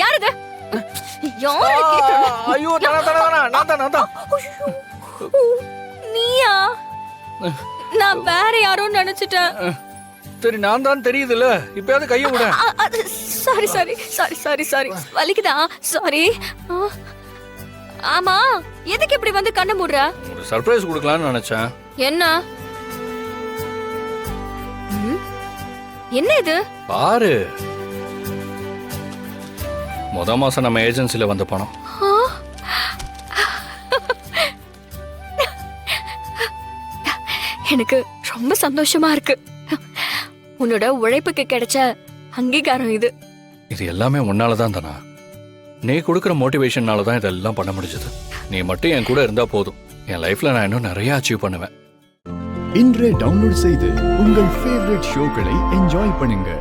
யாரது? யாரு கேக்குறது? ஐயோ நான் தான் நீயா? நான் வேற யாரோ நினைச்சிட்டேன். சரி நான் தான் தெரியுதுல்ல, இப்பயாவது கைய விட. Sorry sorry sorry sorry sorry, வலிக்குதா? சாரி. ஆமா, எதுக்கு இப்படி வந்து கண்ணை மூடுற? ஒரு சர்ப்ரைஸ் கொடுக்கலாம்னு நினைச்சேன். என்ன? என்ன இது? பாரு, மாசம் நம்ம ஏஜென்சில வந்த பணம். எனக்கு ரொம்ப சந்தோஷமா இருக்கு. உன்னோட உழைப்புக்கு கிடைச்ச அங்கீகாரம் இது. இது எல்லாமே உன்னாலதான் தானா? நீ கொடுக்குற மோட்டிவேஷன்னால தான் இதெல்லாம் பண்ண முடிஞ்சது. நீ மட்டும் என் கூட இருந்தா போதும், என் லைஃப்ல நான் இன்னும் நிறைய அச்சீவ் பண்ணுவேன். இன்றே டவுன்லோட் செய்து உங்கள் ஃபேவரட் ஷோக்களை என்ஜாய் பண்ணுங்க.